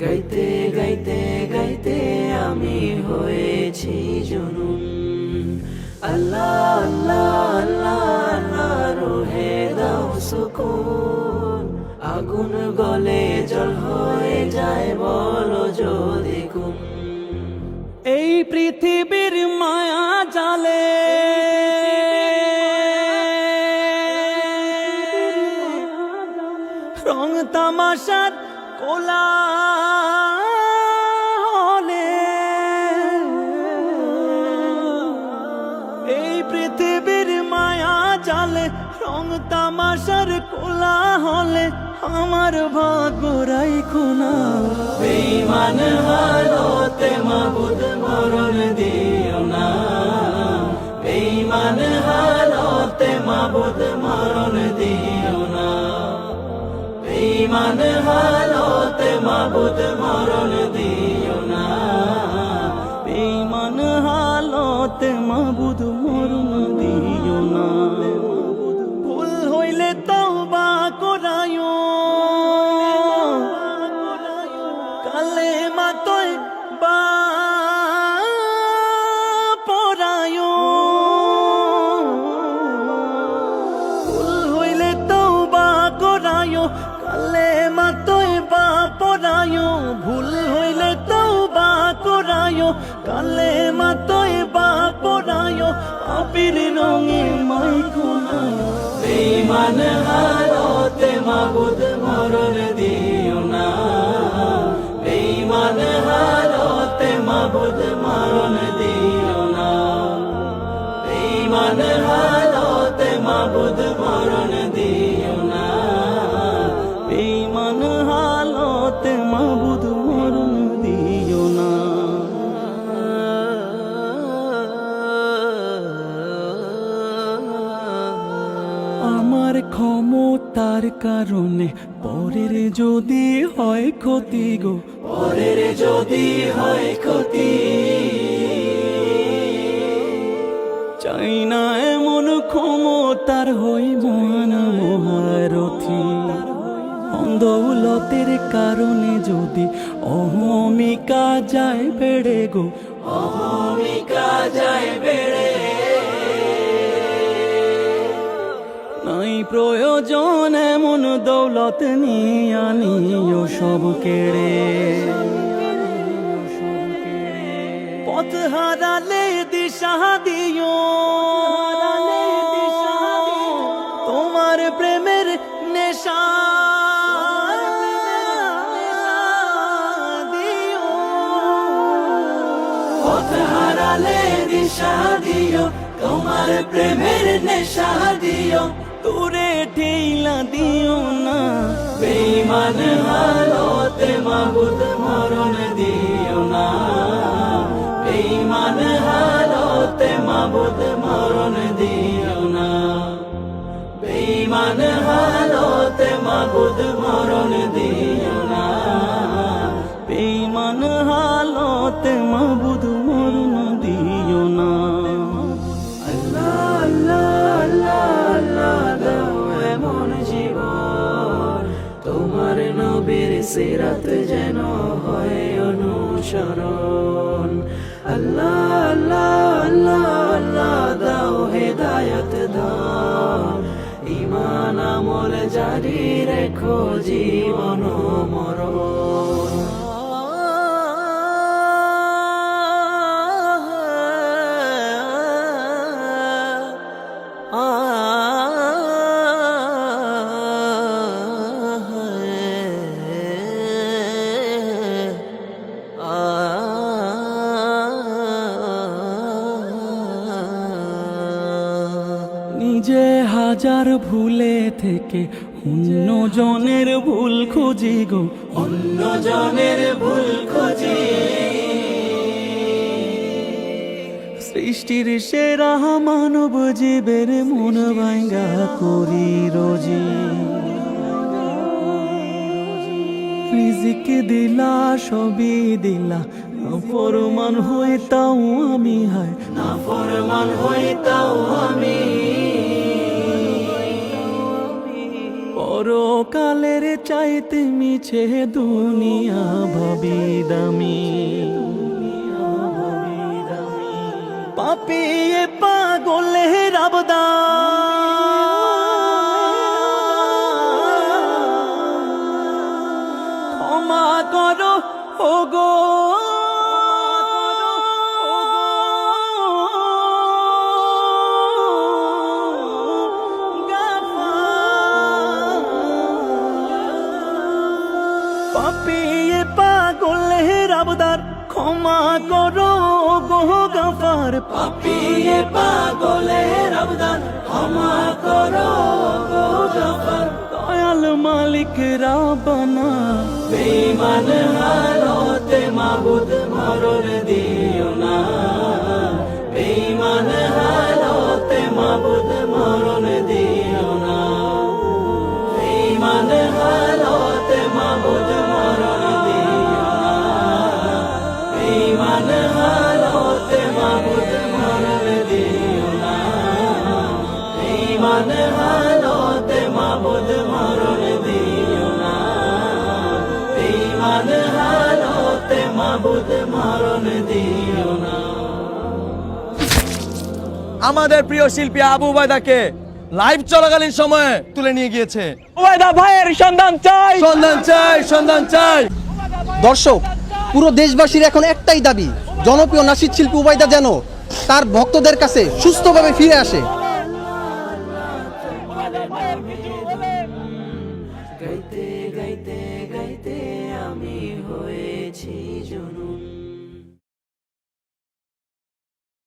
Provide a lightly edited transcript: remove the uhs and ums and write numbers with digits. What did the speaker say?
গাইতে গাইতে গাইতে আমি হয়েছি জুনুন। আল্লাহ আল্লাহ আল্লাহ আল্লাহ রোহে দাও সুকুন। আগুন গলে জল হয়ে যায় বলো যদি কুন। এই পৃথিবীর মায়া জালে রং তামাশার কোলাহলে, এই পৃথিবীর মায়া জালে রং তামাশার কোলাহলে আমার ভাগ্য রাইখো না। বেঈমান হালতে মাবুদ মরণ দিও না। বেঈমান হালতে মাবুদ মরণ দিও না। বেঈমান হালতে মাবুদ মরণ দিও না। বেঈমান হালতে মাবুদ মরণ দিও না। ভুল হইলে তওবা করায়ো, কালেমা তয়বা পড়ায়ো। ভুল হইলে তওবা করায়ো, কালেমা তয়বা পড়ায়ো। ভুল হইলে তওবা করায়ো, কালেমা তয়বা পড়ায়ো। পাপীর রঙে মাইখো না। বেঈমান হালতে মাবুদ মরণ দিও না। বেঈমান হালতে মাবুদ মরণ দিও না। বেঈমান হালতে মাবুদ মরণ দিও না। বেঈমান হালতে মাবুদ মরণ দিও না। আমার ক্ষমতার কারণে পরের যদি হয় ক্ষতি গো, পরের যদি হয় ক্ষতি, চাই না এমন ক্ষমতার হই মহান মহারথী। দৌলতের কারণে যদি অহমিকা যায় বেড়ে গো, অহমিকা যায় বেড়ে। নাই প্রয়োজন এমন দৌলত নিয়ে আনিও সব কেড়ে। পথ হারালে দিশা দিও, তোমার প্রেমের নেশা দিও। পথ হারালে দিশা দিও, তোমার প্রেমের নেশা দিও। দূরে ঠেলা দিও না। বেঈমান হালতে মাবুদ মরণ দিও না। বেঈমান হালতে মাবুদ মরণ দিও না। বেঈমান হালতে মাবুদ মরণ দিও না। বেঈমান হালতে মাবুদ মরণ দিও না। আল্লাহ আল্লাহ আল্লাহ আল্লাহ দাও এমন জীবন, তোমার নবীর সিরাত যেন হয় অনুসরণ। আল্লাহ আল্লাহ আল্লাহ আল্লাহ দাও হেদায়েত দাও। ঈমান আমল জারি রেখো জীবন মরণ। নিজে হাজার ভুলে থেকে অন্য জনের ভুল খুঁজি গো, অন্য জনের ভুল খুঁজি। সৃষ্টির সেরা মানব জীবের মন ভাঙ্গা করি রোজি। রিজিক দিলা সবই দিলা, নাফরমান হইতাও আমি হায়, নাফরমান হইতাও আমি। পর পরকালের চাইতে মিছে দুনিয়া ভাবি দামি। পাপিয়ে পাগলের আবদার, ক্ষমা করো ওগো পাপিয়ে পাগলের আবদার, ক্ষমা করো গো গাফার। পাপিয়ে পাগলের আবদার, ক্ষমা করো গো গফর। দয়াল মালিক রাব্বানা, বেঈমান হালতে মাবুদ মরণ দিও না। বেঈমান হালতে মাবুদ মরণ দিও না। বেঈমান হালতে মাবুদ মরণ দিও না। বেঈমান হালতে মাবুদ মরণ দিও না। বেঈমান হালতে মাবুদ মরণ দিও না। বেঈমান হালতে মাবুদ মরণ দিও না। আমাদের প্রিয় শিল্পী আবু উবাইদাকে লাইভ চলাকালীন সময়ে তুলে নিয়ে গিয়েছে। ওবায়দা ভাইয়ের সন্ধান চাই, সন্ধান চাই, সন্ধান চাই। দর্শক, পুরো দেশবাসীর এখন একটাই দাবি, জনপ্রিয় নাশিদ শিল্পী উবাইদা যেন তার ভক্তদের কাছে সুস্থভাবে ফিরে আসে।